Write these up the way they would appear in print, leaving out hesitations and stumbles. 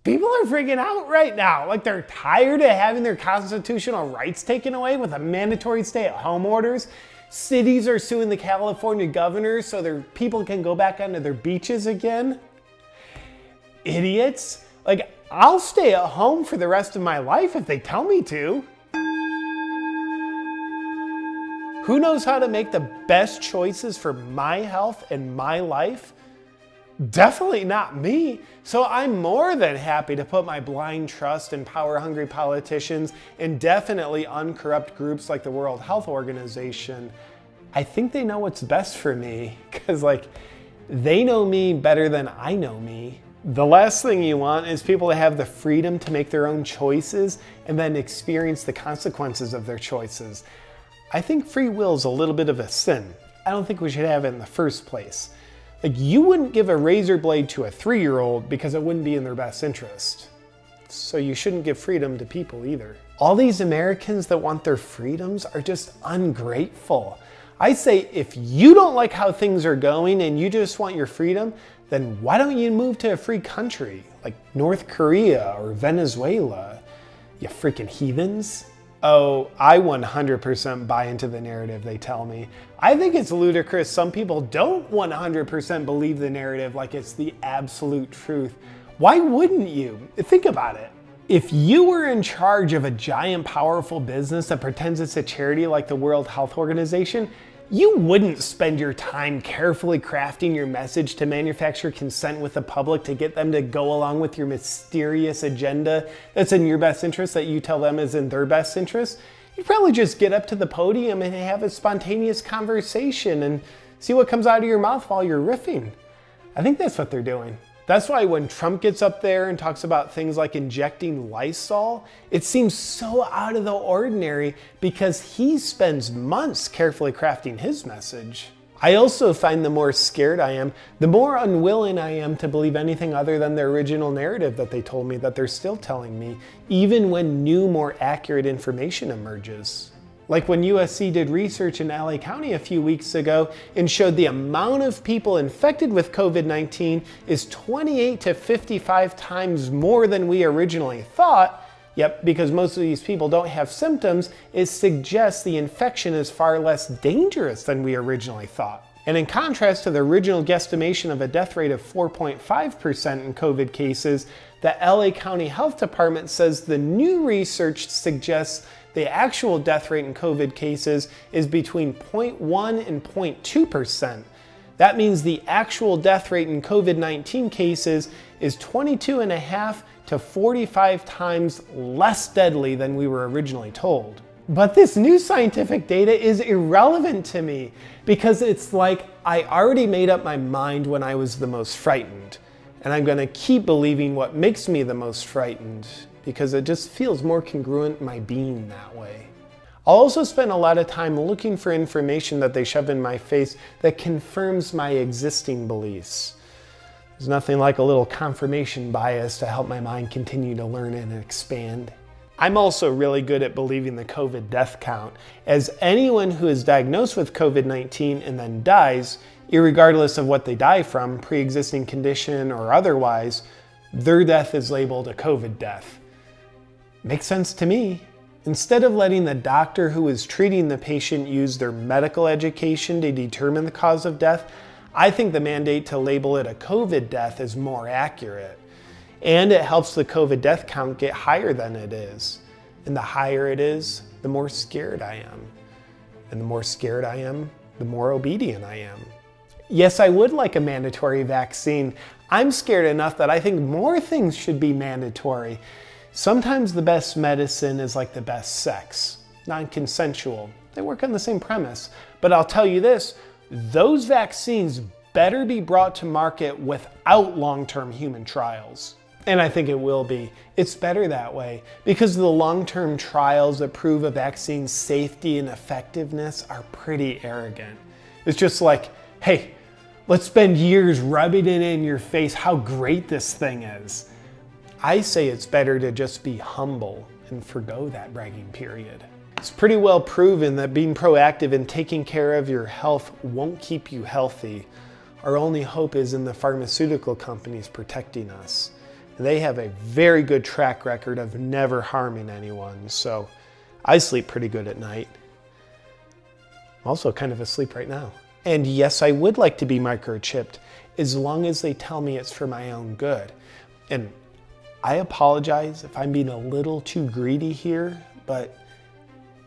People are freaking out right now. Like they're tired of having their constitutional rights taken away with a mandatory stay-at-home orders. Cities are suing the California governor so their people can go back onto their beaches again. Idiots. Like, I'll stay at home for the rest of my life if they tell me to. Who knows how to make the best choices for my health and my life? Definitely not me. So I'm more than happy to put my blind trust in power-hungry politicians and definitely uncorrupt groups like the World Health Organization. I think they know what's best for me because they know me better than I know me. The last thing you want is people to have the freedom to make their own choices and then experience the consequences of their choices. I think free will is a little bit of a sin. I don't think we should have it in the first place. You wouldn't give a razor blade to a 3-year-old because it wouldn't be in their best interest. So you shouldn't give freedom to people either. All these Americans that want their freedoms are just ungrateful. I say if you don't like how things are going and you just want your freedom, then why don't you move to a free country like North Korea or Venezuela, you freaking heathens? Oh, I 100% buy into the narrative they tell me. I think it's ludicrous some people don't 100% believe the narrative like it's the absolute truth. Why wouldn't you? Think about it. If you were in charge of a giant, powerful business that pretends it's a charity like the World Health Organization, you wouldn't spend your time carefully crafting your message to manufacture consent with the public to get them to go along with your mysterious agenda that's in your best interest that you tell them is in their best interest. You'd probably just get up to the podium and have a spontaneous conversation and see what comes out of your mouth while you're riffing. I think that's what they're doing. That's why when Trump gets up there and talks about things like injecting Lysol, it seems so out of the ordinary because he spends months carefully crafting his message. I also find the more scared I am, the more unwilling I am to believe anything other than the original narrative that they told me that they're still telling me, even when new, more accurate information emerges. Like when USC did research in LA County a few weeks ago and showed the amount of people infected with COVID-19 is 28 to 55 times more than we originally thought. Yep, because most of these people don't have symptoms, it suggests the infection is far less dangerous than we originally thought. And in contrast to the original guesstimation of a death rate of 4.5% in COVID cases, the LA County Health Department says the new research suggests the actual death rate in COVID cases is between 0.1 and 0.2%. That means the actual death rate in COVID-19 cases is 22.5 to 45 times less deadly than we were originally told. But this new scientific data is irrelevant to me because it's like I already made up my mind when I was the most frightened. And I'm gonna keep believing what makes me the most frightened because it just feels more congruent in my being that way. I'll also spend a lot of time looking for information that they shove in my face that confirms my existing beliefs. There's nothing like a little confirmation bias to help my mind continue to learn and expand. I'm also really good at believing the COVID death count, as anyone who is diagnosed with COVID-19 and then dies, irregardless of what they die from, pre-existing condition or otherwise, their death is labeled a COVID death. Makes sense to me. Instead of letting the doctor who is treating the patient use their medical education to determine the cause of death, I think the mandate to label it a COVID death is more accurate. And it helps the COVID death count get higher than it is. And the higher it is, the more scared I am. And the more scared I am, the more obedient I am. Yes, I would like a mandatory vaccine. I'm scared enough that I think more things should be mandatory. Sometimes the best medicine is like the best sex, non-consensual. They work on the same premise. But I'll tell you this, those vaccines better be brought to market without long-term human trials. And I think it will be. It's better that way because the long-term trials that prove a vaccine's safety and effectiveness are pretty arrogant. It's just like, hey, let's spend years rubbing it in your face how great this thing is. I say it's better to just be humble and forgo that bragging period. It's pretty well proven that being proactive and taking care of your health won't keep you healthy. Our only hope is in the pharmaceutical companies protecting us. they have a very good track record of never harming anyone. So I sleep pretty good at night. I'm also kind of asleep right now. And yes, I would like to be microchipped as long as they tell me it's for my own good. And I apologize if I'm being a little too greedy here, but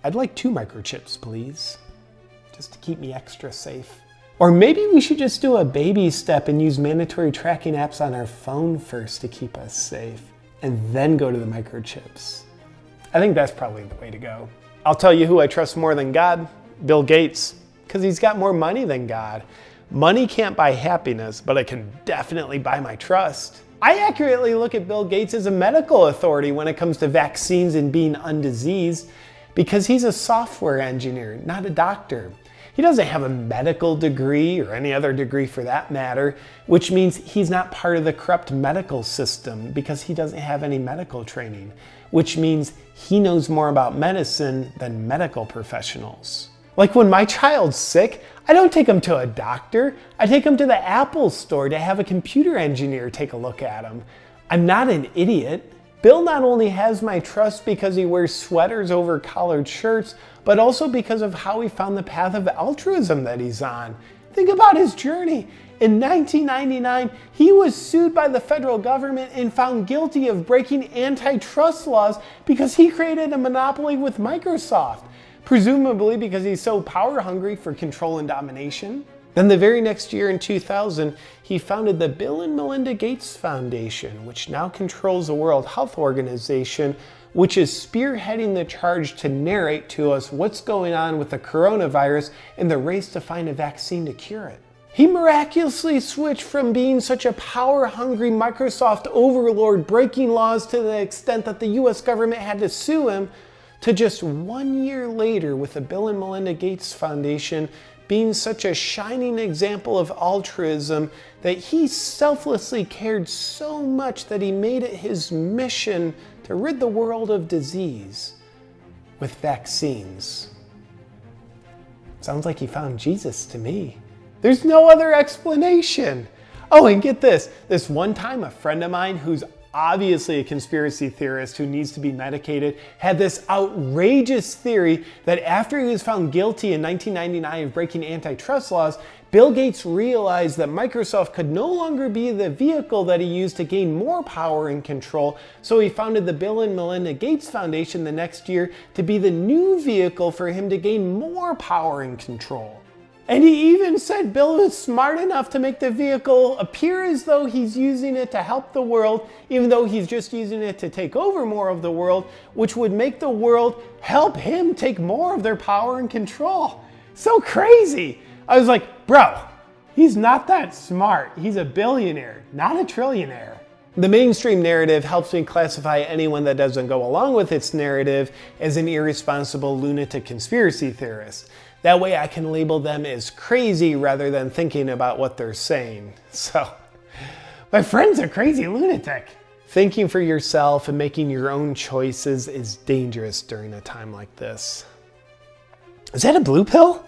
I'd like 2 microchips, please, just to keep me extra safe. Or maybe we should just do a baby step and use mandatory tracking apps on our phone first to keep us safe, and then go to the microchips. I think that's probably the way to go. I'll tell you who I trust more than God, Bill Gates, because he's got more money than God. Money can't buy happiness, but it can definitely buy my trust. I accurately look at Bill Gates as a medical authority when it comes to vaccines and being undiseased, because he's a software engineer, not a doctor. He doesn't have a medical degree or any other degree for that matter, which means he's not part of the corrupt medical system because he doesn't have any medical training, which means he knows more about medicine than medical professionals. Like when my child's sick, I don't take him to a doctor. I take him to the Apple store to have a computer engineer take a look at him. I'm not an idiot. Bill not only has my trust because he wears sweaters over collared shirts, but also because of how he found the path of altruism that he's on. Think about his journey. In 1999, he was sued by the federal government and found guilty of breaking antitrust laws because he created a monopoly with Microsoft, presumably because he's so power hungry for control and domination. Then the very next year in 2000, he founded the Bill and Melinda Gates Foundation, which now controls the World Health Organization, which is spearheading the charge to narrate to us what's going on with the coronavirus and the race to find a vaccine to cure it. He miraculously switched from being such a power-hungry Microsoft overlord breaking laws to the extent that the US government had to sue him, to just 1 year later with the Bill and Melinda Gates Foundation being such a shining example of altruism that he selflessly cared so much that he made it his mission to rid the world of disease with vaccines. Sounds like he found Jesus to me. There's no other explanation. Oh, and get this. This one time, a friend of mine who's obviously a conspiracy theorist who needs to be medicated had this outrageous theory that after he was found guilty in 1999 of breaking antitrust laws, Bill Gates realized that Microsoft could no longer be the vehicle that he used to gain more power and control, so he founded the Bill and Melinda Gates Foundation the next year to be the new vehicle for him to gain more power and control. And he even said Bill is smart enough to make the vehicle appear as though he's using it to help the world, even though he's just using it to take over more of the world, which would make the world help him take more of their power and control. So crazy. I was like, bro, he's not that smart. He's a billionaire, not a trillionaire. The mainstream narrative helps me classify anyone that doesn't go along with its narrative as an irresponsible lunatic conspiracy theorist. That way I can label them as crazy rather than thinking about what they're saying. So, my friend's a crazy lunatic. Thinking for yourself and making your own choices is dangerous during a time like this. Is that a blue pill?